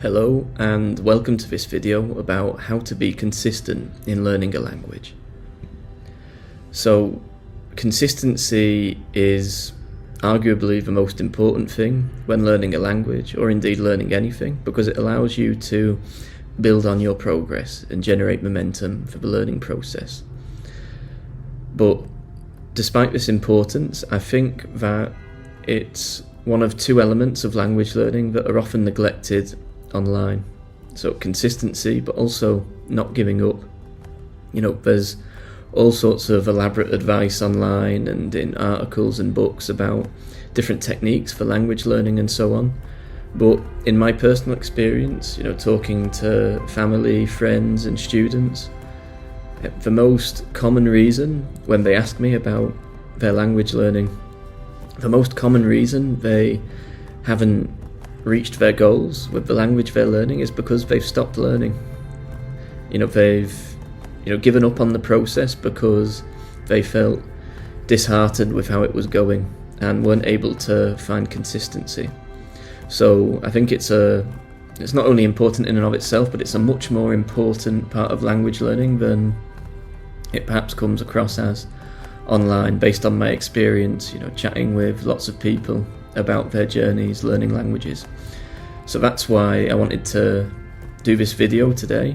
Hello and welcome to this video about how to be consistent in learning a language. So, consistency is arguably the most important thing when learning a language, or indeed learning anything, because it allows you to build on your progress and generate momentum for the learning process. But despite this importance, I think that it's one of two elements of language learning that are often neglected online. So consistency, but also not giving up. There's all sorts of elaborate advice online and in articles and books about different techniques for language learning and so on. But in my personal experience, talking to family, friends and students, the most common reason when they ask me about their language learning, the most common reason they haven't reached their goals with the language they're learning is because they've stopped learning. They've given up on the process because they felt disheartened with how it was going and weren't able to find consistency. So I think it's not only important in and of itself, but it's a much more important part of language learning than it perhaps comes across as online, based on my experience, chatting with lots of people about their journeys learning languages. So that's why I wanted to do this video today,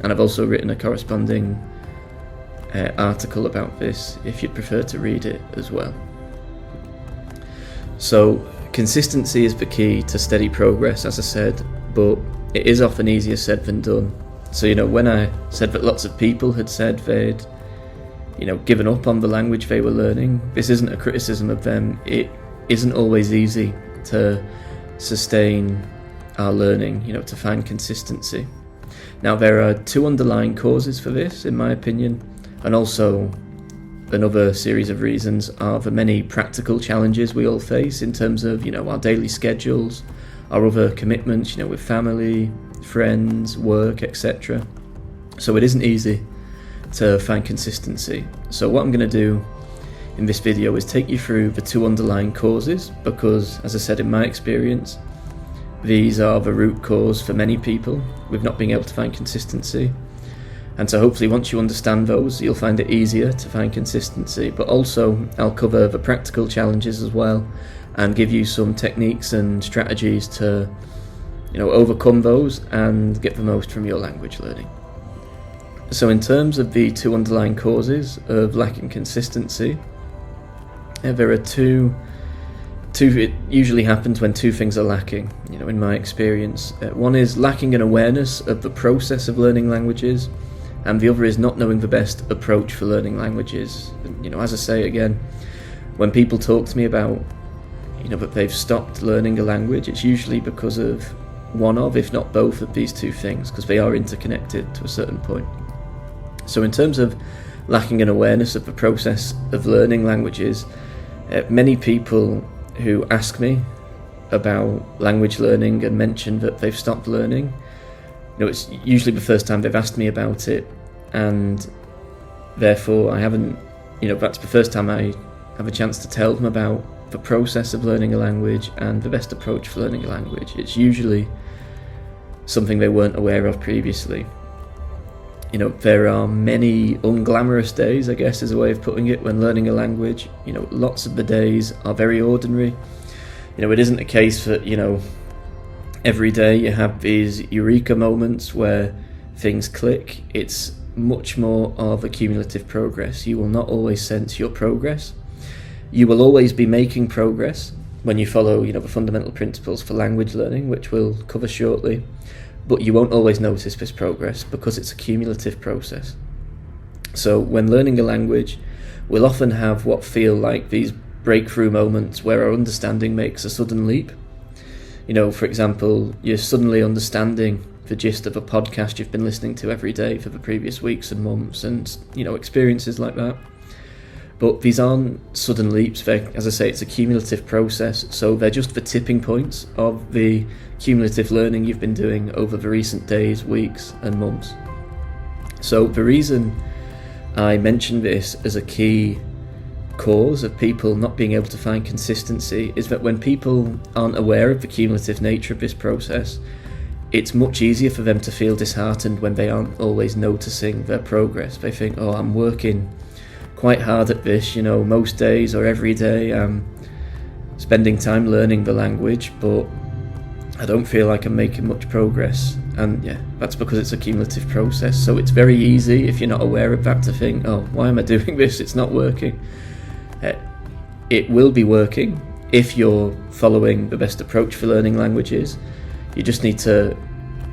and I've also written a corresponding article about this if you'd prefer to read it as well. So consistency is the key to steady progress, as I said, but it is often easier said than done. So when I said that lots of people had said they'd given up on the language they were learning, this isn't a criticism of them. It isn't always easy to sustain our learning, to find consistency. Now, there are two underlying causes for this, in my opinion, and also another series of reasons are the many practical challenges we all face in terms of, our daily schedules, our other commitments, with family, friends, work, etc. So it isn't easy to find consistency. So what I'm going to do in this video is take you through the two underlying causes, because, as I said, in my experience, these are the root cause for many people with not being able to find consistency. And so hopefully once you understand those, you'll find it easier to find consistency. But also I'll cover the practical challenges as well and give you some techniques and strategies to overcome those and get the most from your language learning. So in terms of the two underlying causes of lacking consistency, there are two. It usually happens when two things are lacking, in my experience. One is lacking an awareness of the process of learning languages, and the other is not knowing the best approach for learning languages. As I say again, when people talk to me about, that they've stopped learning a language, it's usually because of one of, if not both of these two things, because they are interconnected to a certain point. So in terms of lacking an awareness of the process of learning languages, many people who ask me about language learning and mention that they've stopped learning, it's usually the first time they've asked me about it, and therefore I haven't, that's the first time I have a chance to tell them about the process of learning a language and the best approach for learning a language. It's usually something they weren't aware of previously. There are many unglamorous days, I guess is a way of putting it, when learning a language. Lots of the days are very ordinary. It isn't a case that, every day you have these eureka moments where things click. It's much more of a cumulative progress. You will not always sense your progress. You will always be making progress when you follow, the fundamental principles for language learning, which we'll cover shortly. But you won't always notice this progress because it's a cumulative process. So when learning a language, we'll often have what feel like these breakthrough moments where our understanding makes a sudden leap. For example, you're suddenly understanding the gist of a podcast you've been listening to every day for the previous weeks and months, and experiences like that. But these aren't sudden leaps. As I say, it's a cumulative process, so they're just the tipping points of the cumulative learning you've been doing over the recent days, weeks and months. So the reason I mention this as a key cause of people not being able to find consistency is that when people aren't aware of the cumulative nature of this process, it's much easier for them to feel disheartened when they aren't always noticing their progress. They think, oh, I'm working quite hard at this, most days or every day I'm spending time learning the language, but I don't feel like I'm making much progress. And yeah, that's because it's a cumulative process. So it's very easy, if you're not aware of that, to think, oh, why am I doing this? It's not working. It will be working if you're following the best approach for learning languages. You just need to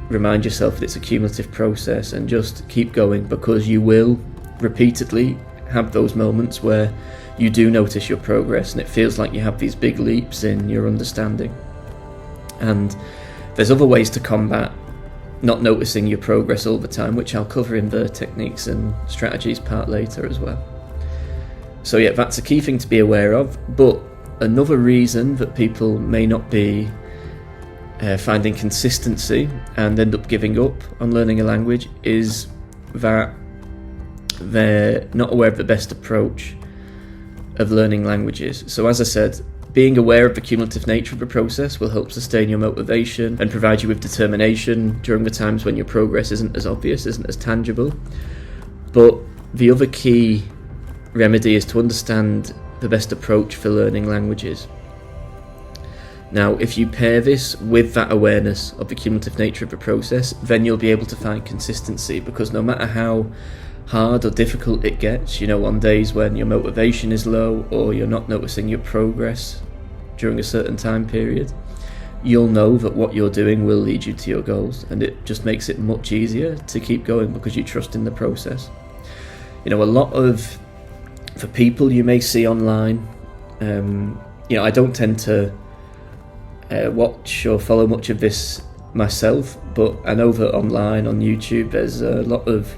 remind yourself that it's a cumulative process and just keep going, because you will repeatedly have those moments where you do notice your progress and it feels like you have these big leaps in your understanding. And there's other ways to combat not noticing your progress all the time, which I'll cover in the techniques and strategies part later as well. So yeah, that's a key thing to be aware of. But another reason that people may not be finding consistency and end up giving up on learning a language is that they're not aware of the best approach of learning languages. So as I said, being aware of the cumulative nature of the process will help sustain your motivation and provide you with determination during the times when your progress isn't as obvious, isn't as tangible. But the other key remedy is to understand the best approach for learning languages. Now, if you pair this with that awareness of the cumulative nature of the process, then you'll be able to find consistency, because no matter how hard or difficult it gets, on days when your motivation is low or you're not noticing your progress during a certain time period, you'll know that what you're doing will lead you to your goals, and it just makes it much easier to keep going because you trust in the process. A lot of the people you may see online, I don't tend to watch or follow much of this myself, but I know that online on YouTube there's a lot of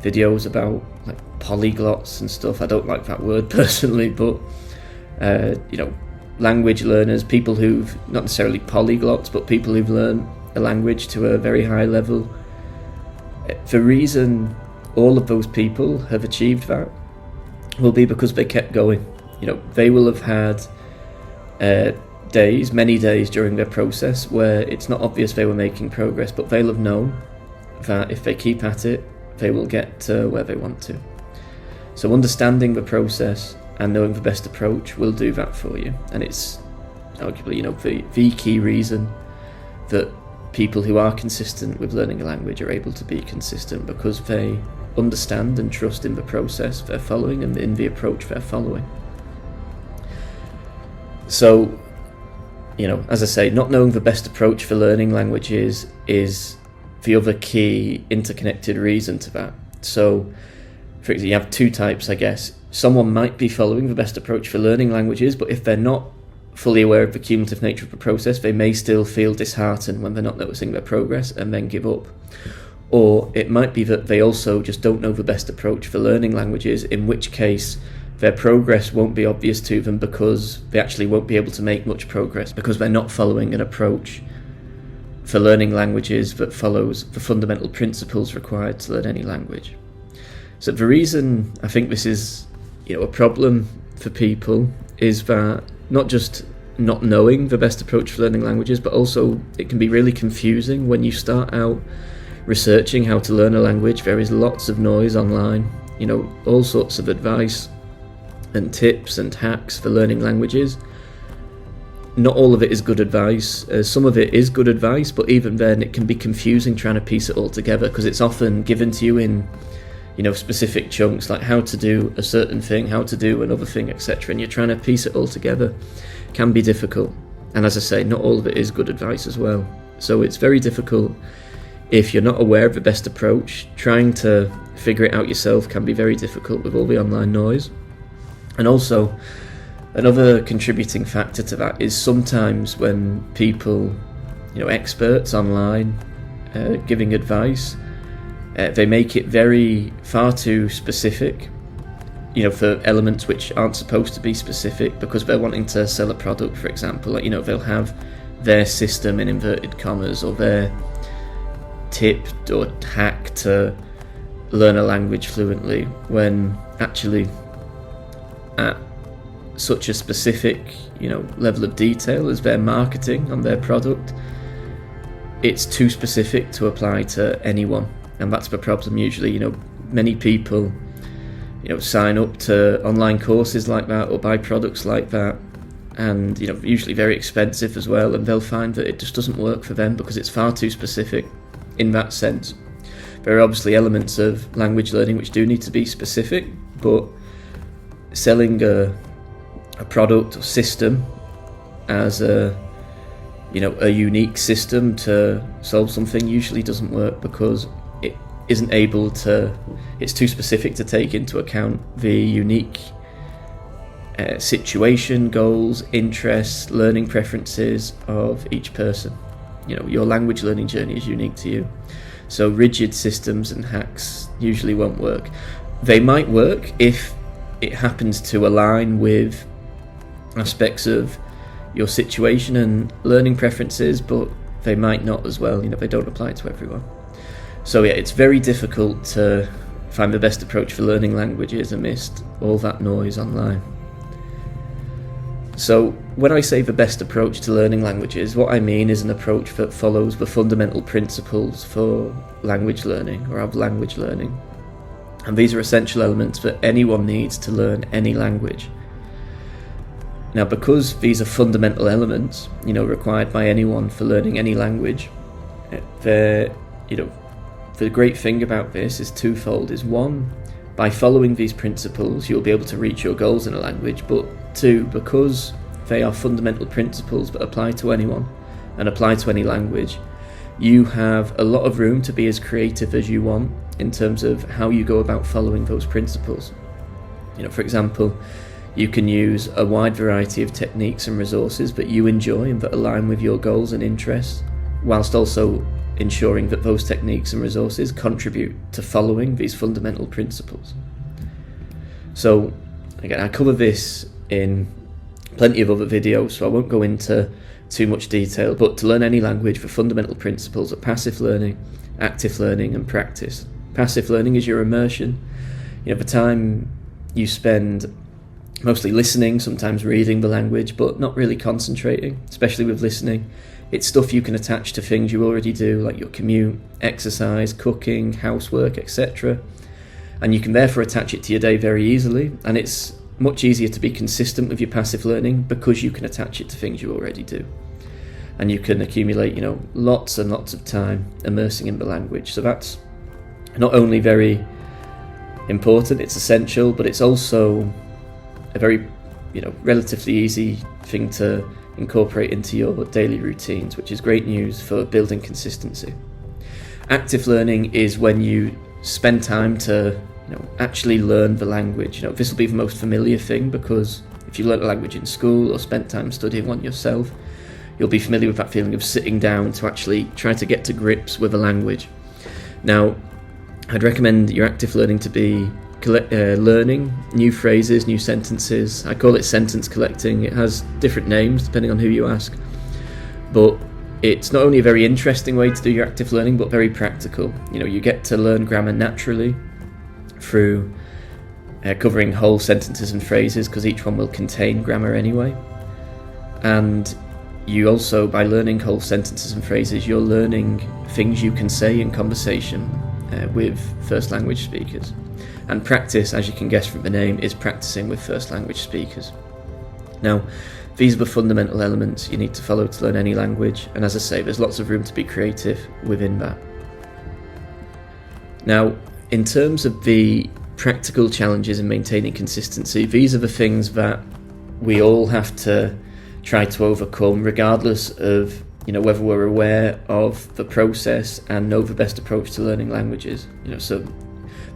videos about like polyglots and stuff. I don't like that word personally, but language learners, people who've not necessarily polyglots, but people who've learned a language to a very high level. The reason all of those people have achieved that will be because they kept going. They will have had many days during their process where it's not obvious they were making progress, but they'll have known that if they keep at it, they will get to where they want to. So understanding the process and knowing the best approach will do that for you. And it's arguably, the key reason that people who are consistent with learning a language are able to be consistent, because they understand and trust in the process they're following and in the approach they're following. So, as I say, not knowing the best approach for learning languages is the other key interconnected reason to that. So, for example, you have two types, I guess. Someone might be following the best approach for learning languages, but if they're not fully aware of the cumulative nature of the process, they may still feel disheartened when they're not noticing their progress and then give up. Or it might be that they also just don't know the best approach for learning languages, in which case their progress won't be obvious to them because they actually won't be able to make much progress because they're not following an approach for learning languages that follows the fundamental principles required to learn any language. So the reason I think this is a problem for people is that not just not knowing the best approach for learning languages, but also it can be really confusing when you start out researching how to learn a language. There is lots of noise online, all sorts of advice and tips and hacks for learning languages. Not all of it is good advice. Some of it is good advice, but even then it can be confusing trying to piece it all together, because it's often given to you in specific chunks, like how to do a certain thing, how to do another thing, etc. And you're trying to piece it all together. It can be difficult. And as I say, not all of it is good advice as well. So it's very difficult if you're not aware of the best approach. Trying to figure it out yourself can be very difficult with all the online noise. And also, another contributing factor to that is sometimes when people, experts online, giving advice, they make it far too specific, for elements which aren't supposed to be specific, because they're wanting to sell a product, for example. They'll have their system in inverted commas, or their tip or hack to learn a language fluently, when actually at such a specific level of detail as their marketing on their product, it's too specific to apply to anyone, and that's the problem usually. Many people sign up to online courses like that or buy products like that, and usually very expensive as well, and they'll find that it just doesn't work for them because it's far too specific in that sense. There are obviously elements of language learning which do need to be specific, but selling a product or system as a unique system to solve something usually doesn't work, because it isn't able to, it's too specific to take into account the unique situation, goals, interests, learning preferences of each person. Your language learning journey is unique to you. So rigid systems and hacks usually won't work. They might work if it happens to align with aspects of your situation and learning preferences, but they might not as well. They don't apply to everyone. So yeah, it's very difficult to find the best approach for learning languages amidst all that noise online. So when I say the best approach to learning languages, what I mean is an approach that follows the fundamental principles for language learning, or of language learning. And these are essential elements that anyone needs to learn any language. Now, because these are fundamental elements, required by anyone for learning any language, the great thing about this is twofold. Is one, by following these principles, you'll be able to reach your goals in a language, but two, because they are fundamental principles that apply to anyone and apply to any language, you have a lot of room to be as creative as you want in terms of how you go about following those principles. For example, you can use a wide variety of techniques and resources that you enjoy and that align with your goals and interests, whilst also ensuring that those techniques and resources contribute to following these fundamental principles. So again, I cover this in plenty of other videos, so I won't go into too much detail, but to learn any language, the fundamental principles are passive learning, active learning, and practice. Passive learning is your immersion. The time you spend mostly listening, sometimes reading the language, but not really concentrating, especially with listening. It's stuff you can attach to things you already do, like your commute, exercise, cooking, housework, etc. And you can therefore attach it to your day very easily, and it's much easier to be consistent with your passive learning because you can attach it to things you already do. And you can accumulate, lots and lots of time immersing in the language. So that's not only very important, it's essential, but it's also a very, relatively easy thing to incorporate into your daily routines, which is great news for building consistency. Active learning is when you spend time to actually learn the language. This will be the most familiar thing, because if you learn a language in school or spent time studying one yourself, you'll be familiar with that feeling of sitting down to actually try to get to grips with a language. Now, I'd recommend your active learning to be learning new phrases, new sentences. I call it sentence collecting. It has different names depending on who you ask, but it's not only a very interesting way to do your active learning, but very practical. You get to learn grammar naturally through covering whole sentences and phrases, because each one will contain grammar anyway. And you also, by learning whole sentences and phrases, you're learning things you can say in conversation with first language speakers. And practice, as you can guess from the name, is practicing with first language speakers. Now, these are the fundamental elements you need to follow to learn any language, and as I say, there's lots of room to be creative within that. Now, in terms of the practical challenges in maintaining consistency, these are the things that we all have to try to overcome, regardless of whether we're aware of the process and know the best approach to learning languages. So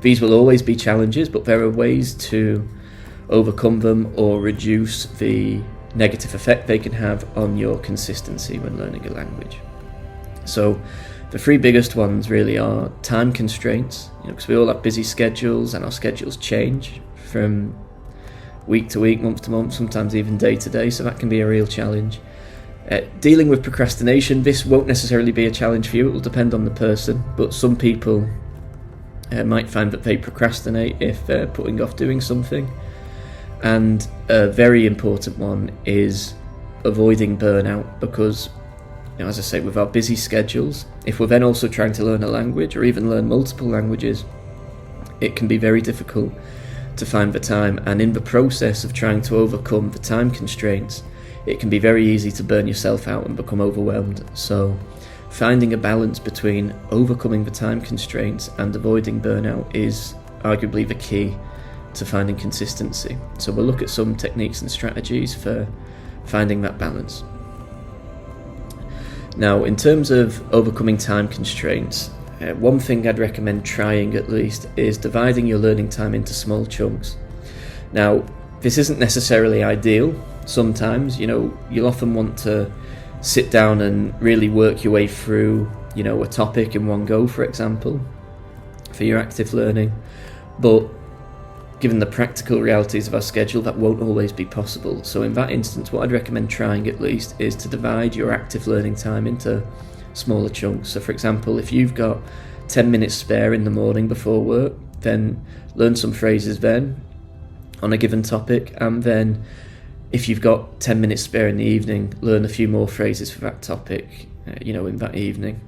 these will always be challenges, but there are ways to overcome them or reduce the negative effect they can have on your consistency when learning a language. So the three biggest ones really are time constraints, because we all have busy schedules and our schedules change from week to week, month to month, sometimes even day to day, so that can be a real challenge. Dealing with procrastination, this won't necessarily be a challenge for you, it will depend on the person, but some people might find that they procrastinate if they're putting off doing something. And a very important one is avoiding burnout, because as I say, with our busy schedules, if we're then also trying to learn a language or even learn multiple languages, it can be very difficult to find the time. And in the process of trying to overcome the time constraints, it can be very easy to burn yourself out and become overwhelmed. So finding a balance between overcoming the time constraints and avoiding burnout is arguably the key to finding consistency. So we'll look at some techniques and strategies for finding that balance. Now, in terms of overcoming time constraints, one thing I'd recommend trying at least is dividing your learning time into small chunks. Now, this isn't necessarily ideal. Sometimes, you'll often want to sit down and really work your way through, a topic in one go, for example, for your active learning. But given the practical realities of our schedule, that won't always be possible. So in that instance, what I'd recommend trying at least is to divide your active learning time into smaller chunks. So for example, if you've got 10 minutes spare in the morning before work, then learn some phrases then on a given topic, and then if you've got 10 minutes spare in the evening, learn a few more phrases for that topic, in that evening,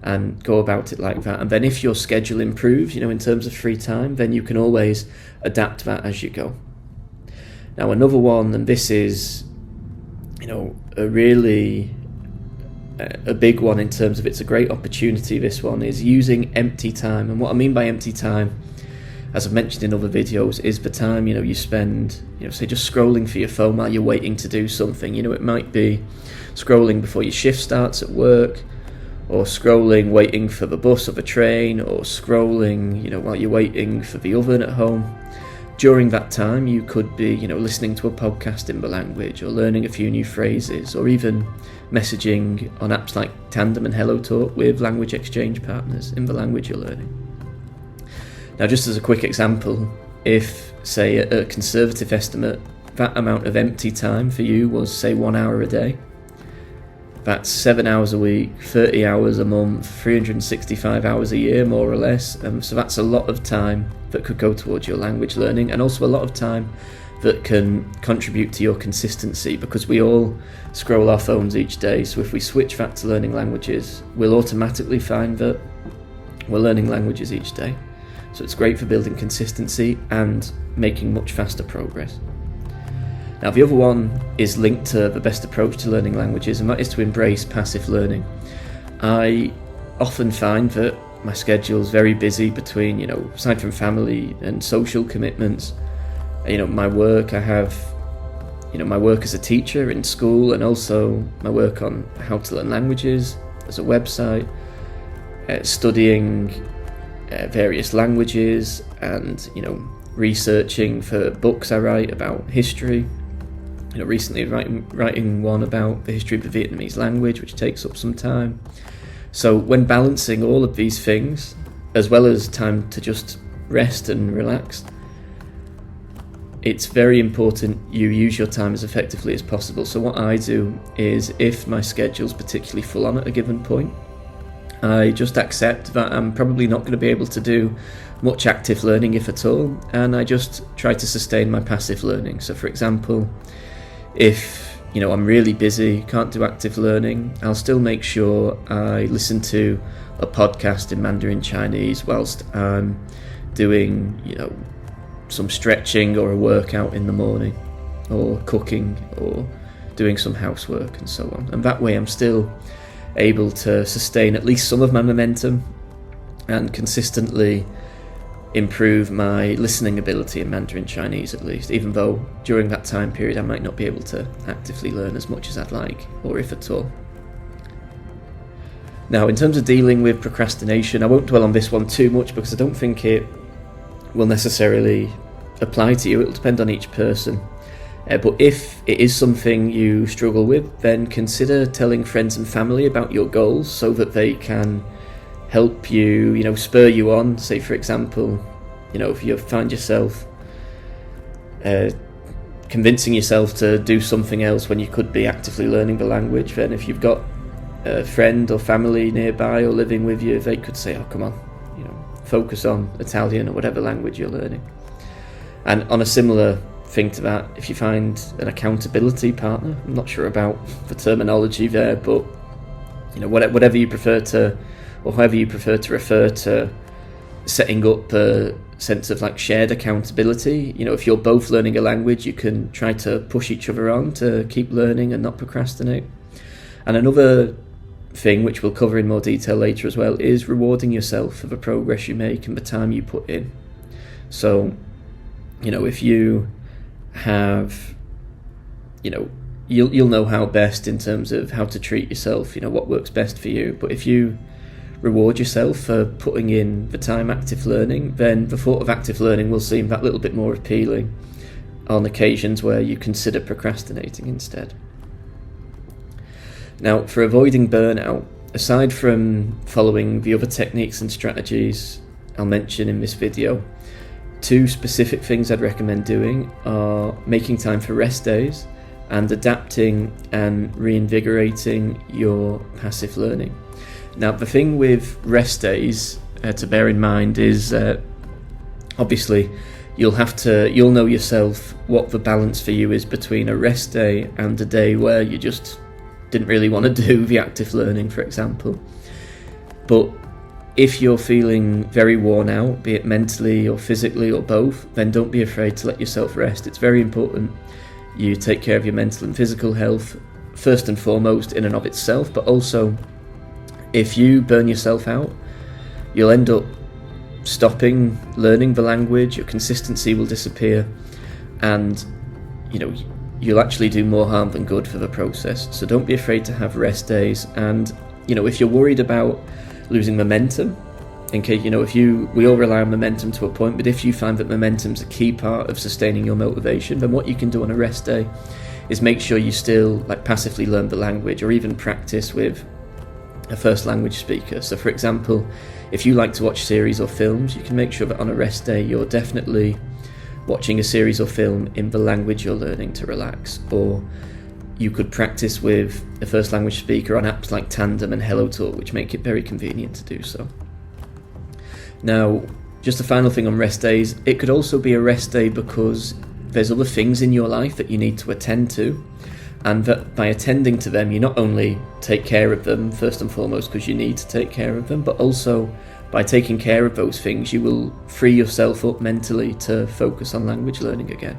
and go about it like that. And then if your schedule improves, in terms of free time, then you can always adapt that as you go. Now, another one, and this is, a really a big one in terms of it's a great opportunity, this one, is using empty time. And what I mean by empty time, as I've mentioned in other videos, is the time, you spend, say just scrolling for your phone while you're waiting to do something. It might be scrolling before your shift starts at work, or scrolling waiting for the bus or the train, or scrolling, while you're waiting for the oven at home. During that time, you could be, listening to a podcast in the language, or learning a few new phrases, or even messaging on apps like Tandem and HelloTalk with language exchange partners in the language you're learning. Now, just as a quick example, if, say, a conservative estimate, that amount of empty time for you was, say, 1 hour a day, that's 7 hours a week, 30 hours a month, 365 hours a year, more or less. So that's a lot of time that could go towards your language learning, and also a lot of time that can contribute to your consistency, because we all scroll our phones each day. So if we switch that to learning languages, we'll automatically find that we're learning languages each day. So it's great for building consistency and making much faster progress. Now, the other one is linked to the best approach to learning languages, and that is to embrace passive learning. I often find that my schedule is very busy between, aside from family and social commitments, my work. I have, my work as a teacher in school, and also my work on how to learn languages as a website, studying various languages, and, researching for books I write about history. Recently writing one about the history of the Vietnamese language, which takes up some time. So when balancing all of these things, as well as time to just rest and relax, it's very important you use your time as effectively as possible. So what I do is, if my schedule's particularly full on at a given point, I just accept that I'm probably not going to be able to do much active learning, if at all, and I just try to sustain my passive learning. So for example, if I'm really busy, can't do active learning, I'll still make sure I listen to a podcast in Mandarin Chinese whilst I'm doing some stretching or a workout in the morning, or cooking, or doing some housework, and so on. And that way I'm still able to sustain at least some of my momentum and consistently improve my listening ability in Mandarin Chinese, at least, even though during that time period I might not be able to actively learn as much as I'd like, or if at all. Now, in terms of dealing with procrastination, I won't dwell on this one too much, because I don't think it will necessarily apply to you. It'll depend on each person. But if it is something you struggle with, then consider telling friends and family about your goals, so that they can help you, spur you on. Say, for example, if you find yourself convincing yourself to do something else when you could be actively learning the language, then if you've got a friend or family nearby or living with you, they could say, oh, come on, focus on Italian or whatever language you're learning. And on a similar thing to that, if you find an accountability partner, I'm not sure about the terminology there, but whatever you prefer to, or however you prefer to refer to setting up a sense of like shared accountability. If you're both learning a language, you can try to push each other on to keep learning and not procrastinate. And another thing, which we'll cover in more detail later as well, is rewarding yourself for the progress you make and the time you put in. So, if you have, you'll know how best in terms of how to treat yourself, what works best for you. But if you reward yourself for putting in the time active learning, then the thought of active learning will seem that little bit more appealing on occasions where you consider procrastinating instead. Now, for avoiding burnout, aside from following the other techniques and strategies I'll mention in this video, 2 specific things I'd recommend doing are making time for rest days and adapting and reinvigorating your passive learning. Now, the thing with rest days to bear in mind is obviously you'll know yourself what the balance for you is between a rest day and a day where you just didn't really want to do the active learning, for example. But if you're feeling very worn out, be it mentally or physically or both, then don't be afraid to let yourself rest. It's very important you take care of your mental and physical health first and foremost in and of itself, but also if you burn yourself out, you'll end up stopping learning the language, your consistency will disappear, and you'll actually do more harm than good for the process. So don't be afraid to have rest days. And if you're worried about losing momentum, in case we all rely on momentum to a point, but if you find that momentum's a key part of sustaining your motivation, then what you can do on a rest day is make sure you still passively learn the language, or even practice with a first language speaker. So for example, if you like to watch series or films, you can make sure that on a rest day you're definitely watching a series or film in the language you're learning to relax. Or you could practice with a first language speaker on apps like Tandem and HelloTalk, which make it very convenient to do so. Now, just a final thing on rest days, it could also be a rest day because there's other things in your life that you need to attend to, and that by attending to them you not only take care of them first and foremost because you need to take care of them, but also by taking care of those things you will free yourself up mentally to focus on language learning again.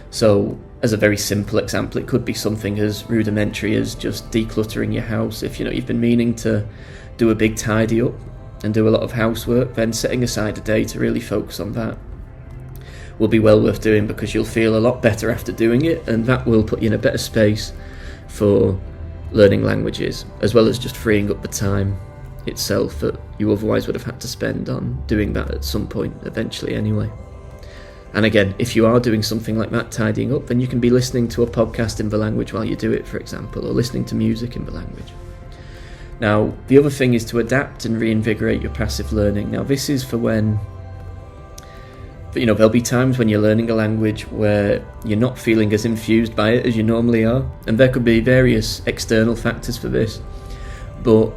So as a very simple example, it could be something as rudimentary as just decluttering your house. If you've been meaning to do a big tidy up and do a lot of housework, then setting aside a day to really focus on that will be well worth doing, because you'll feel a lot better after doing it, and that will put you in a better space for learning languages, as well as just freeing up the time itself that you otherwise would have had to spend on doing that at some point eventually anyway. And again, if you are doing something like that, tidying up, then you can be listening to a podcast in the language while you do it, for example, or listening to music in the language. Now, the other thing is to adapt and reinvigorate your passive learning. Now, this is for when there'll be times when you're learning a language where you're not feeling as infused by it as you normally are, and there could be various external factors for this. But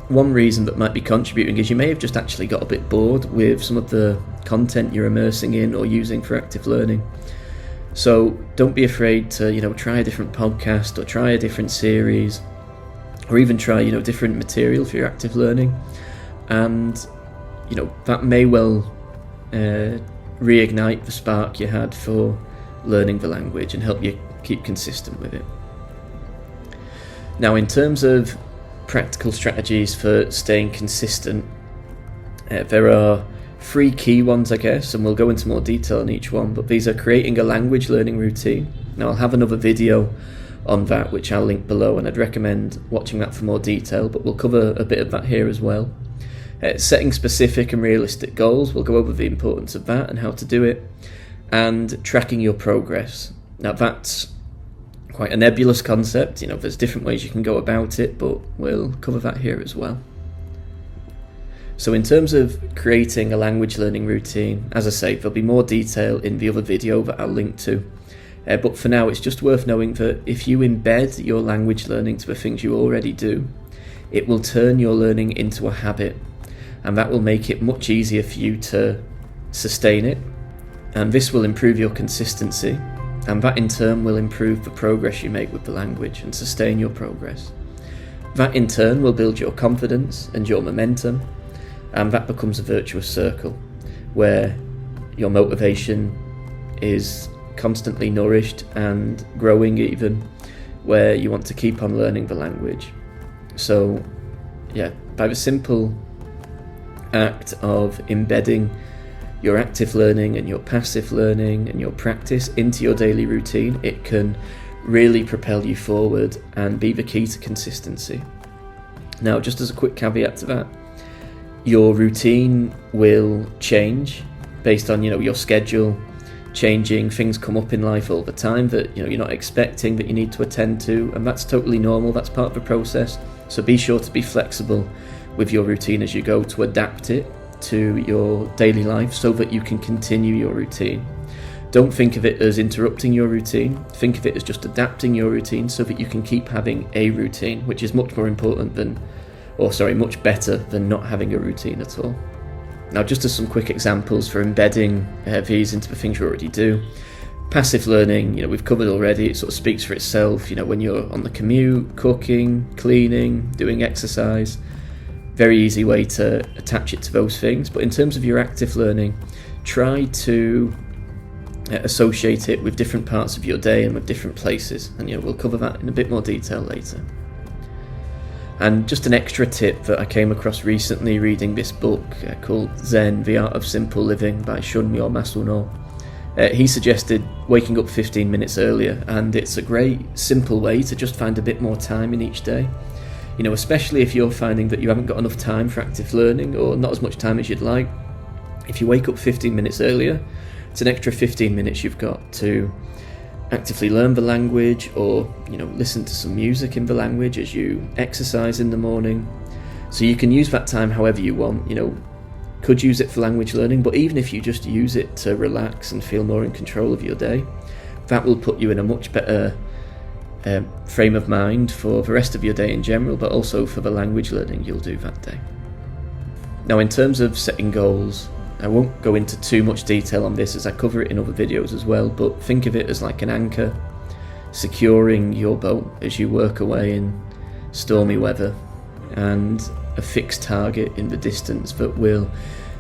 one reason that might be contributing is you may have just actually got a bit bored with some of the content you're immersing in or using for active learning. So don't be afraid to try a different podcast, or try a different series, or even try different material for your active learning, and that may well reignite the spark you had for learning the language and help you keep consistent with it. Now, in terms of practical strategies for staying consistent, there are 3 key ones, I guess, and we'll go into more detail on each one, but these are creating a language learning routine. Now, I'll have another video on that which I'll link below, and I'd recommend watching that for more detail, but we'll cover a bit of that here as well. Setting specific and realistic goals, we'll go over the importance of that and how to do it, and tracking your progress. Now, that's quite a nebulous concept, there's different ways you can go about it, but we'll cover that here as well. So in terms of creating a language learning routine, as I say, there'll be more detail in the other video that I'll link to, but for now it's just worth knowing that if you embed your language learning to the things you already do, it will turn your learning into a habit, and that will make it much easier for you to sustain it, and this will improve your consistency, and that in turn will improve the progress you make with the language and sustain your progress. That in turn will build your confidence and your momentum, and that becomes a virtuous circle where your motivation is constantly nourished and growing, even where you want to keep on learning the language. So yeah, by the simple act of embedding your active learning and your passive learning and your practice into your daily routine, it can really propel you forward and be the key to consistency. Now, just as a quick caveat to that, your routine will change based on your schedule changing. Things come up in life all the time that you're not expecting, that you need to attend to, and that's totally normal. That's part of the process. So be sure to be flexible with your routine as you go, to adapt it to your daily life so that you can continue your routine. Don't think of it as interrupting your routine. Think of it as just adapting your routine so that you can keep having a routine, which is much better than not having a routine at all. Now, just as some quick examples for embedding these into the things you already do. Passive learning, we've covered already. It sort of speaks for itself. When you're on the commute, cooking, cleaning, doing exercise, very easy way to attach it to those things. But in terms of your active learning, try to associate it with different parts of your day and with different places, and we'll cover that in a bit more detail later. And just an extra tip that I came across recently reading this book called Zen, The Art of Simple Living by Shunmyo Masuno. He suggested waking up 15 minutes earlier, and it's a great simple way to just find a bit more time in each day. Especially if you're finding that you haven't got enough time for active learning or not as much time as you'd like. If you wake up 15 minutes earlier, it's an extra 15 minutes you've got to actively learn the language, or listen to some music in the language as you exercise in the morning. So you can use that time however you want. Could use it for language learning, but even if you just use it to relax and feel more in control of your day, that will put you in a much better frame of mind for the rest of your day in general, but also for the language learning you'll do that day. Now, in terms of setting goals, I won't go into too much detail on this as I cover it in other videos as well, but think of it as like an anchor securing your boat as you work away in stormy weather, and a fixed target in the distance that will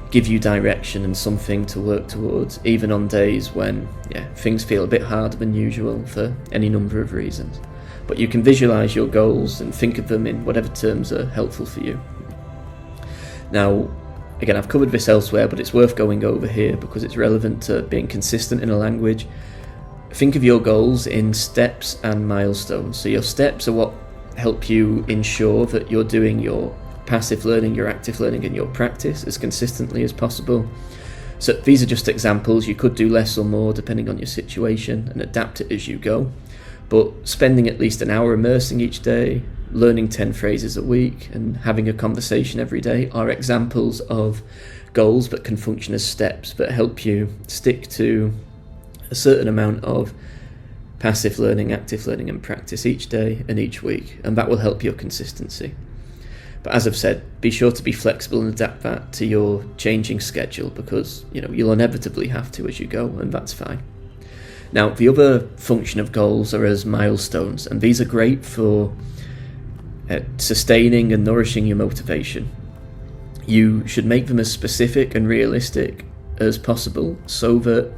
give you direction and something to work towards, even on days when things feel a bit harder than usual for any number of reasons. But you can visualize your goals and think of them in whatever terms are helpful for you. Now, again, I've covered this elsewhere, but it's worth going over here because it's relevant to being consistent in a language. Think of your goals in steps and milestones. So your steps are what help you ensure that you're doing your passive learning, your active learning, and your practice as consistently as possible. So these are just examples. You could do less or more depending on your situation and adapt it as you go. But spending at least an hour immersing each day, learning 10 phrases a week, and having a conversation every day are examples of goals that can function as steps that help you stick to a certain amount of passive learning, active learning and practice each day and each week, and that will help your consistency. But as I've said, be sure to be flexible and adapt that to your changing schedule, because you'll inevitably have to as you go, and that's fine. Now, the other function of goals are as milestones, and these are great for sustaining and nourishing your motivation. You should make them as specific and realistic as possible so that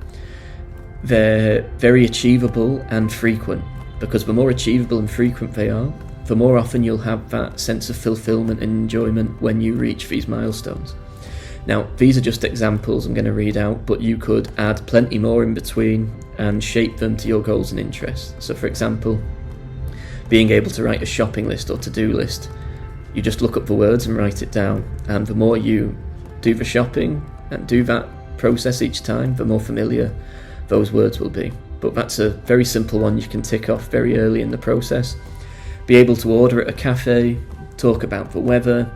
they're very achievable and frequent, because the more achievable and frequent they are, the more often you'll have that sense of fulfillment and enjoyment when you reach these milestones. Now, these are just examples I'm going to read out, but you could add plenty more in between and shape them to your goals and interests. So, for example, being able to write a shopping list or to-do list. You just look up the words and write it down, and the more you do the shopping and do that process each time, the more familiar those words will be. But that's a very simple one you can tick off very early in the process. Be able to order at a cafe, talk about the weather,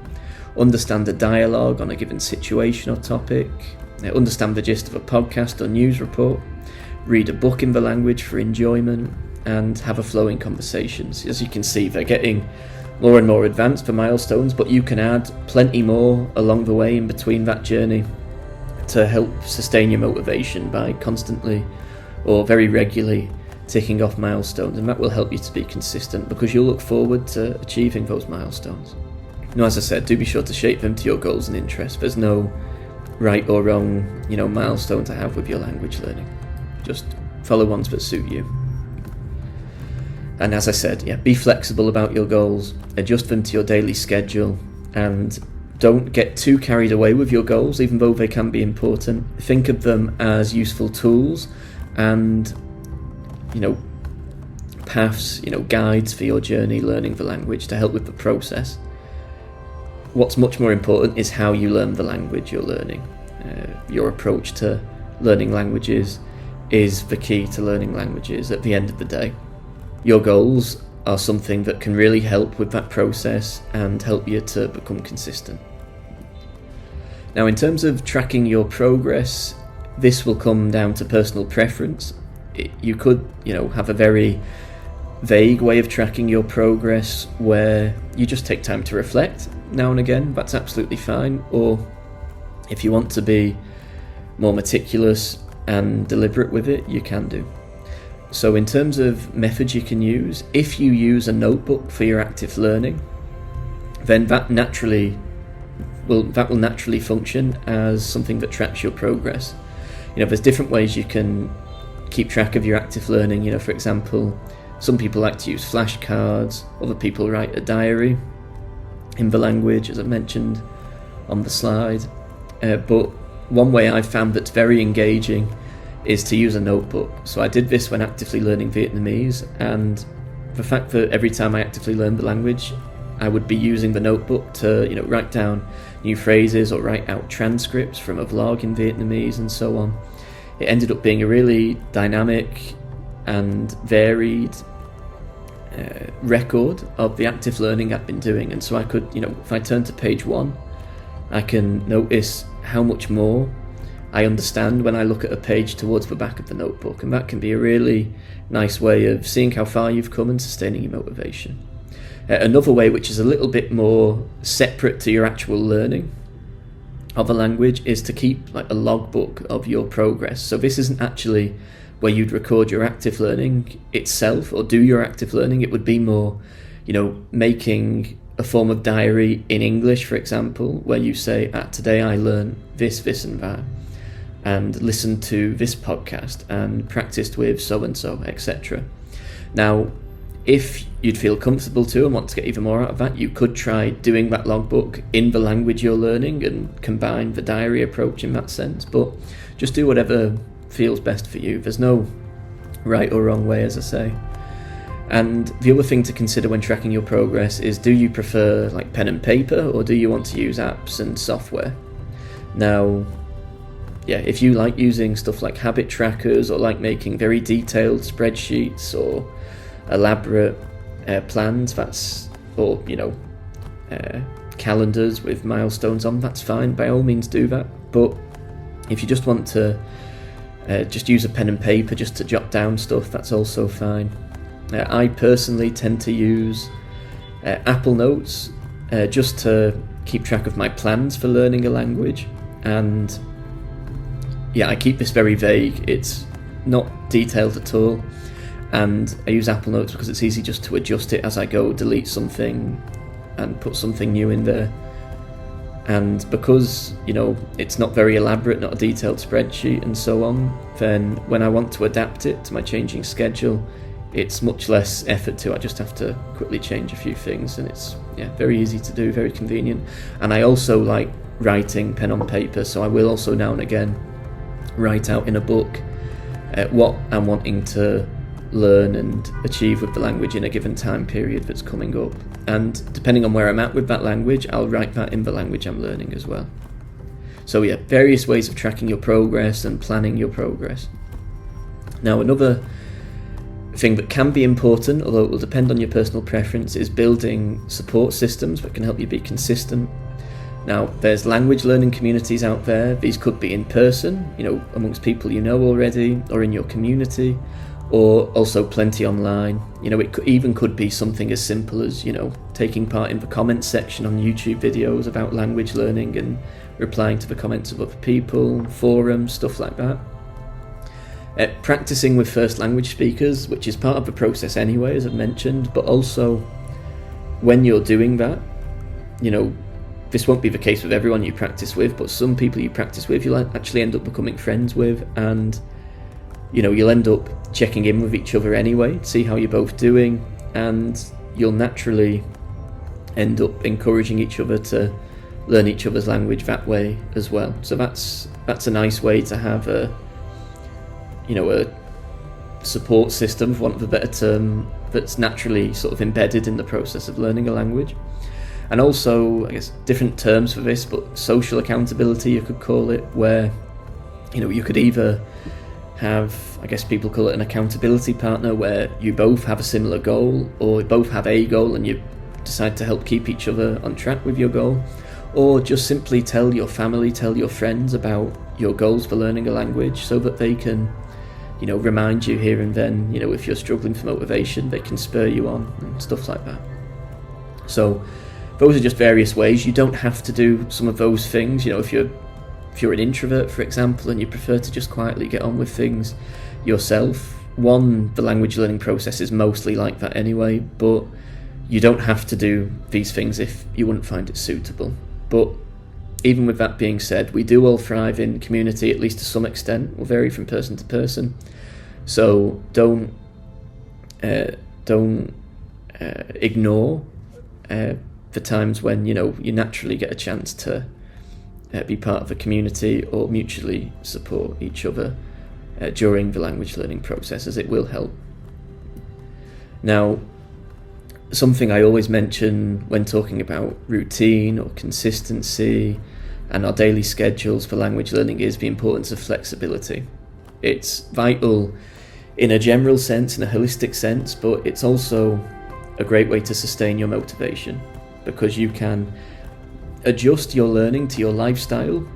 understand the dialogue on a given situation or topic, understand the gist of a podcast or news report, read a book in the language for enjoyment, and have a flowing conversations. As you can see, they're getting more and more advanced for milestones, but you can add plenty more along the way in between that journey to help sustain your motivation by constantly or very regularly ticking off milestones, and that will help you to be consistent because you'll look forward to achieving those milestones. Now, as I said, do be sure to shape them to your goals and interests. There's no right or wrong, milestone to have with your language learning. Just follow ones that suit you. And as I said, be flexible about your goals, adjust them to your daily schedule, and don't get too carried away with your goals, even though they can be important. Think of them as useful tools and, paths, guides for your journey learning the language to help with the process. What's much more important is how you learn the language you're learning. Your approach to learning languages is the key to learning languages at the end of the day. Your goals are something that can really help with that process and help you to become consistent. Now, in terms of tracking your progress, this will come down to personal preference. You could, have a very vague way of tracking your progress where you just take time to reflect now and again. That's absolutely fine. Or if you want to be more meticulous and deliberate with it, you can do. So in terms of methods you can use, if you use a notebook for your active learning, then that will naturally function as something that tracks your progress. There's different ways you can keep track of your active learning. For example, some people like to use flashcards, other people write a diary in the language, as I mentioned on the slide. But one way I've found that's very engaging is to use a notebook. So I did this when actively learning Vietnamese, and the fact that every time I actively learned the language, I would be using the notebook to, write down new phrases or write out transcripts from a vlog in Vietnamese and so on. It ended up being a really dynamic and varied record of the active learning I've been doing. And so I could, if I turn to page 1, I can notice how much more I understand when I look at a page towards the back of the notebook. And that can be a really nice way of seeing how far you've come and sustaining your motivation. Another way, which is a little bit more separate to your actual learning of a language, is to keep like a logbook of your progress. So this isn't actually where you'd record your active learning itself or do your active learning. It would be more, making a form of diary in English, for example, where you say, today I learned this and that, and listened to this podcast and practiced with so-and-so, etc. Now, if you'd feel comfortable to and want to get even more out of that, you could try doing that logbook in the language you're learning and combine the diary approach in that sense, but just do whatever feels best for you. There's no right or wrong way, as I say. And the other thing to consider when tracking your progress is, do you prefer like pen and paper, or do you want to use apps and software? Now, if you like using stuff like habit trackers or like making very detailed spreadsheets or elaborate plans, calendars with milestones on, that's fine. By all means do that. But if you just want to just use a pen and paper just to jot down stuff, that's also fine. I personally tend to use Apple Notes just to keep track of my plans for learning a language. And I keep this very vague. It's not detailed at all. And I use Apple Notes because it's easy just to adjust it as I go, delete something and put something new in there. And because, it's not very elaborate, not a detailed spreadsheet and so on, then when I want to adapt it to my changing schedule, it's much less effort to. I just have to quickly change a few things, and it's very easy to do, very convenient. And I also like writing pen on paper, so I will also now and again write out in a book what I'm wanting to learn and achieve with the language in a given time period that's coming up. And depending on where I'm at with that language, I'll write that in the language I'm learning as well. So various ways of tracking your progress and planning your progress. Now, another thing that can be important, although it will depend on your personal preference, is building support systems that can help you be consistent. Now, there's language learning communities out there. These could be in person, amongst people you know already, or in your community, or also plenty online. It could be something as simple as, taking part in the comments section on YouTube videos about language learning and replying to the comments of other people, forums, stuff like that. Practicing with first language speakers, which is part of the process anyway, as I've mentioned, but also when you're doing that, this won't be the case with everyone you practice with, but some people you practice with, you'll actually end up becoming friends with, and you'll end up checking in with each other anyway, see how you're both doing, and you'll naturally end up encouraging each other to learn each other's language that way as well. So that's a nice way to have a support system, for want of a better term, that's naturally sort of embedded in the process of learning a language. And also, I guess, different terms for this, but social accountability, you could call it, where you could either have, I guess people call it an accountability partner, where you both have a similar goal, or you both have a goal and you decide to help keep each other on track with your goal, or just simply tell your family, tell your friends about your goals for learning a language, so that they can remind you here and then, if you're struggling for motivation, they can spur you on and stuff like that. So those are just various ways. You don't have to do some of those things. If you're an introvert, for example, and you prefer to just quietly get on with things yourself, the language learning process is mostly like that anyway, but you don't have to do these things if you wouldn't find it suitable. But even with that being said, we do all thrive in community, at least to some extent. Will vary from person to person. So don't ignore the times when you naturally get a chance to be part of a community or mutually support each other during the language learning process, as it will help. Now, something I always mention when talking about routine or consistency and our daily schedules for language learning is the importance of flexibility. It's vital in a general sense, in a holistic sense, but it's also a great way to sustain your motivation, because you can adjust your learning to your lifestyle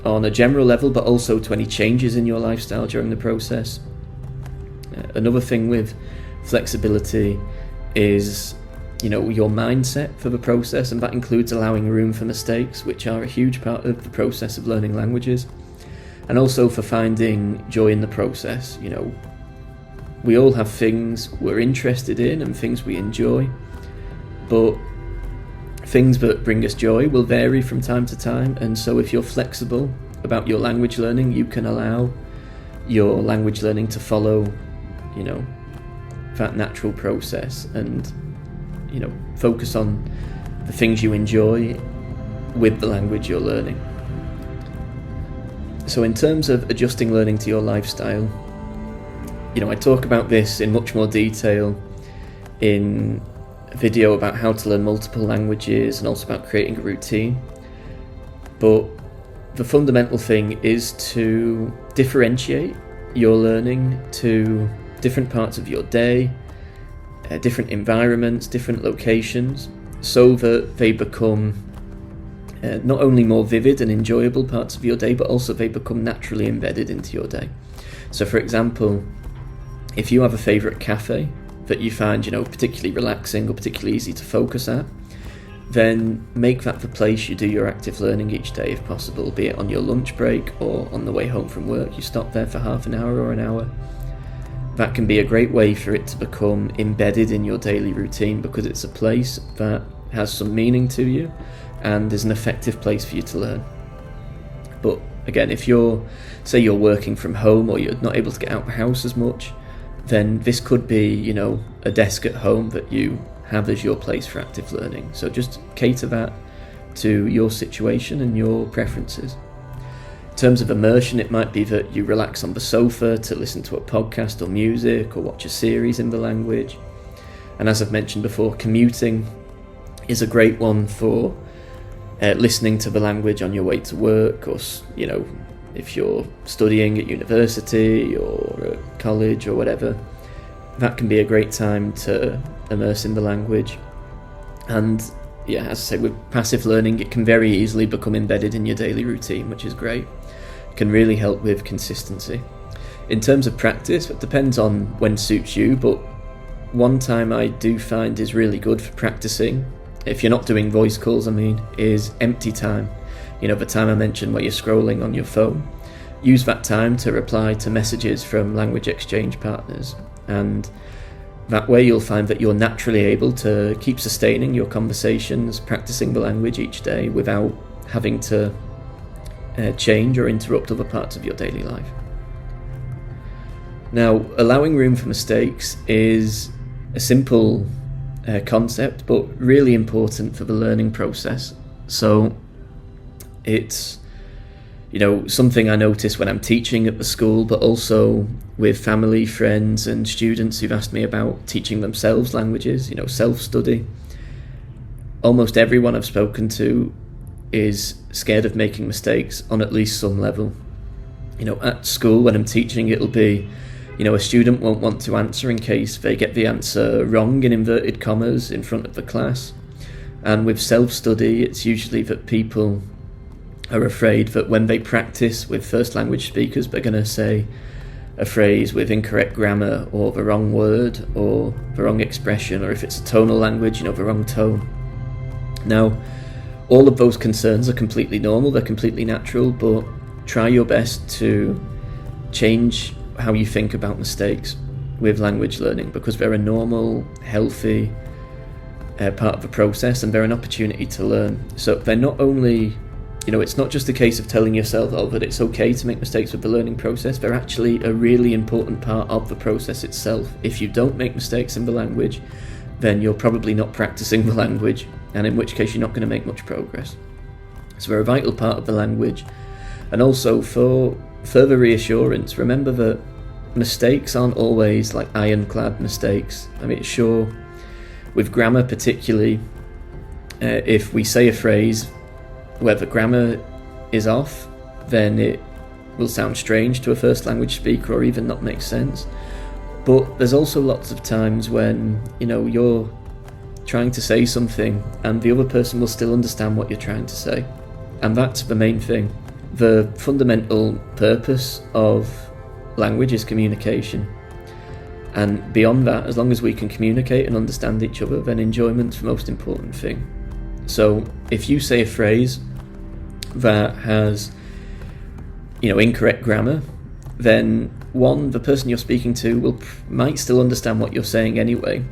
on a general level, but also to any changes in your lifestyle during the process. Another thing with flexibility is your mindset for the process, and that includes allowing room for mistakes, which are a huge part of the process of learning languages, and also for finding joy in the process. We all have things we're interested in and things we enjoy, but things that bring us joy will vary from time to time, and so if you're flexible about your language learning, you can allow your language learning to follow that natural process, and focus on the things you enjoy with the language you're learning. So in terms of adjusting learning to your lifestyle, I talk about this in much more detail in a video about how to learn multiple languages, and also about creating a routine. But the fundamental thing is to differentiate your learning to different parts of your day, different environments, different locations, so that they become not only more vivid and enjoyable parts of your day, but also they become naturally embedded into your day. So for example, if you have a favourite cafe that you find particularly relaxing or particularly easy to focus at, then make that the place you do your active learning each day if possible, be it on your lunch break or on the way home from work. You stop there for half an hour or an hour. That can be a great way for it to become embedded in your daily routine, because it's a place that has some meaning to you and is an effective place for you to learn. But again, if you're working from home, or you're not able to get out of the house as much, then this could be, a desk at home that you have as your place for active learning. So just cater that to your situation and your preferences. In terms of immersion, it might be that you relax on the sofa to listen to a podcast or music, or watch a series in the language. And as I've mentioned before, commuting is a great one for listening to the language on your way to work, or if you're studying at university or at college or whatever. That can be a great time to immerse in the language. And as I say, with passive learning, it can very easily become embedded in your daily routine, which is great. It can really help with consistency. In terms of practice, it depends on when suits you, but one time I do find is really good for practicing, if you're not doing voice calls, is empty time. The time I mentioned where you're scrolling on your phone. use that time to reply to messages from language exchange partners, and that way you'll find that you're naturally able to keep sustaining your conversations, practicing the language each day without having to change or interrupt other parts of your daily life. Now, allowing room for mistakes is a simple concept, but really important for the learning process. So it's something I notice when I'm teaching at the school, but also with family, friends and students who've asked me about teaching themselves languages, self-study. Almost everyone I've spoken to is scared of making mistakes on at least some level. At school when I'm teaching, it'll be, a student won't want to answer in case they get the answer wrong in inverted commas in front of the class. And with self-study, it's usually that people are afraid that when they practice with first language speakers, they're going to say a phrase with incorrect grammar or the wrong word or the wrong expression, or if it's a tonal language, the wrong tone. Now, all of those concerns are completely normal, they're completely natural, but try your best to change how you think about mistakes with language learning, because they're a normal, healthy part of the process, and they're an opportunity to learn. So they're not only, it's not just a case of telling yourself, that it's okay to make mistakes with the learning process. They're actually a really important part of the process itself. If you don't make mistakes in the language, then you're probably not practicing the language, and in which case you're not going to make much progress. So they're a vital part of the language. And also, for further reassurance, remember that mistakes aren't always like ironclad mistakes. Sure, with grammar particularly, if we say a phrase where the grammar is off, then it will sound strange to a first language speaker or even not make sense. But there's also lots of times when, you're trying to say something and the other person will still understand what you're trying to say. And that's the main thing. The fundamental purpose of language is communication. And beyond that, as long as we can communicate and understand each other, then enjoyment's the most important thing. So if you say a phrase that has, incorrect grammar, then one, the person you're speaking to might still understand what you're saying anyway.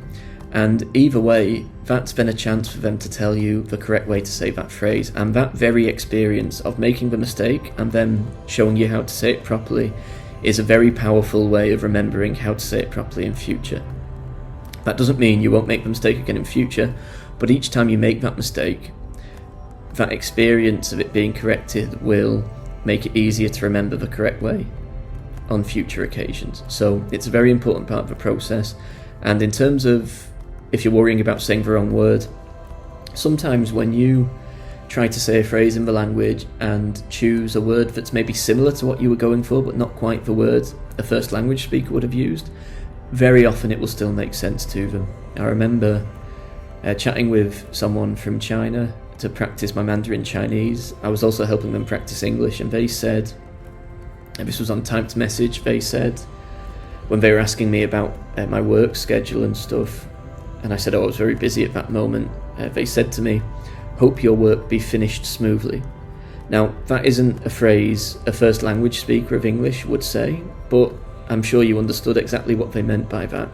And either way, that's then a chance for them to tell you the correct way to say that phrase. And that very experience of making the mistake and then showing you how to say it properly is a very powerful way of remembering how to say it properly in future. That doesn't mean you won't make the mistake again in future, but each time you make that mistake, that experience of it being corrected will make it easier to remember the correct way on future occasions. So it's a very important part of the process. And in terms of if you're worrying about saying the wrong word, sometimes when you try to say a phrase in the language and choose a word that's maybe similar to what you were going for but not quite the word a first language speaker would have used, very often it will still make sense to them. I remember chatting with someone from China to practice my Mandarin Chinese. I was also helping them practice English, and they said, and this was on typed message, they said, when they were asking me about my work schedule and stuff, and I said, I was very busy at that moment, they said to me, "Hope your work be finished smoothly." Now, that isn't a phrase a first language speaker of English would say, but I'm sure you understood exactly what they meant by that.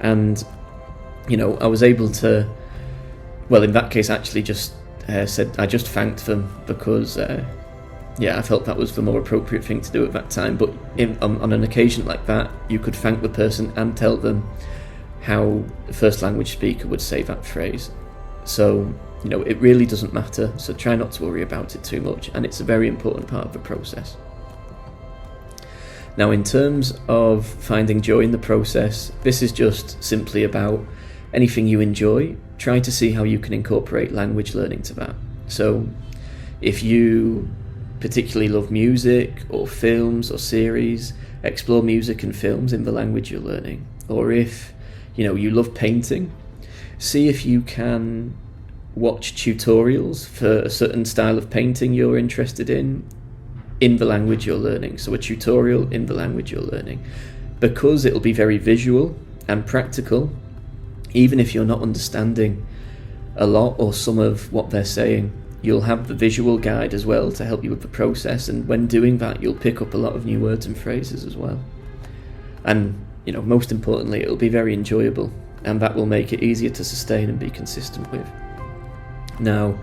And, I was able to, well, in that case, actually just I just thanked them because, I felt that was the more appropriate thing to do at that time. But on an occasion like that, you could thank the person and tell them how the first language speaker would say that phrase. So, it really doesn't matter, so try not to worry about it too much, and it's a very important part of the process. Now, in terms of finding joy in the process, this is just simply about anything you enjoy. Try to see how you can incorporate language learning to that. So, if you particularly love music or films or series, explore music and films in the language you're learning. Or if, you love painting, see if you can watch tutorials for a certain style of painting you're interested in the language you're learning. So a tutorial in the language you're learning. Because it'll be very visual and practical, even if you're not understanding a lot or some of what they're saying, You'll have the visual guide as well to help you with the process, and when doing that you'll pick up a lot of new words and phrases as well. And most importantly, it'll be very enjoyable, and that will make it easier to sustain and be consistent with. Now,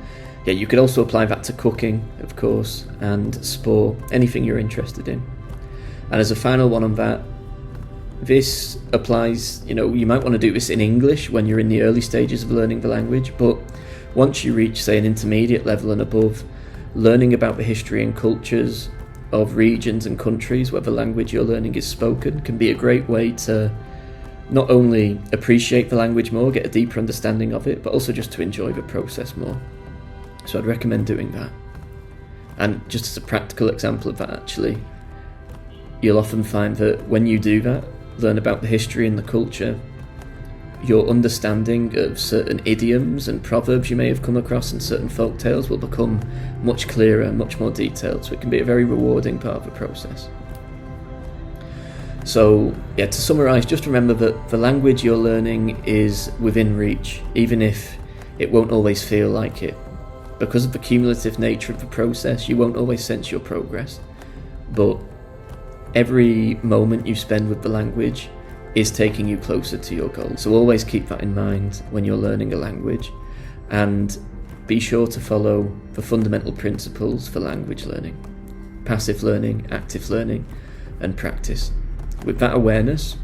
you could also apply that to cooking, of course, and sport, anything you're interested in. And as a final one on that, this applies, you might want to do this in English when you're in the early stages of learning the language, but once you reach, say, an intermediate level and above, learning about the history and cultures of regions and countries where the language you're learning is spoken can be a great way to not only appreciate the language more, get a deeper understanding of it, but also just to enjoy the process more. So I'd recommend doing that. And just as a practical example of that, actually, you'll often find that when you do that, learn about the history and the culture, your understanding of certain idioms and proverbs you may have come across and certain folk tales will become much clearer, much more detailed, so it can be a very rewarding part of the process. So, to summarise, just remember that the language you're learning is within reach, even if it won't always feel like it. Because of the cumulative nature of the process, you won't always sense your progress, but every moment you spend with the language is taking you closer to your goal. So always keep that in mind when you're learning a language, and be sure to follow the fundamental principles for language learning: passive learning, active learning, and practice. With that awareness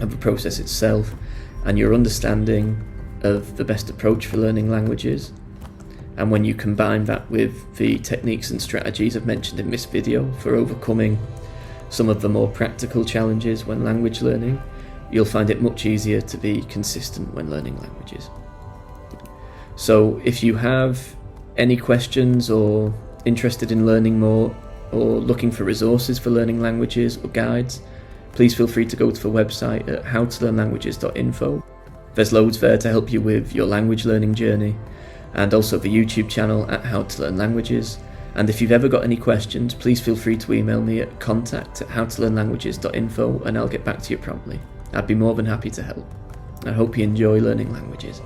of the process itself and your understanding of the best approach for learning languages, and when you combine that with the techniques and strategies I've mentioned in this video for overcoming some of the more practical challenges when language learning, you'll find it much easier to be consistent when learning languages. So if you have any questions or interested in learning more or looking for resources for learning languages or guides, please feel free to go to the website at howtolearnlanguages.info. There's loads there to help you with your language learning journey, and also the YouTube channel at How to Learn Languages. And if you've ever got any questions, please feel free to email me at contact@howtolearnlanguages.info, and I'll get back to you promptly. I'd be more than happy to help. I hope you enjoy learning languages.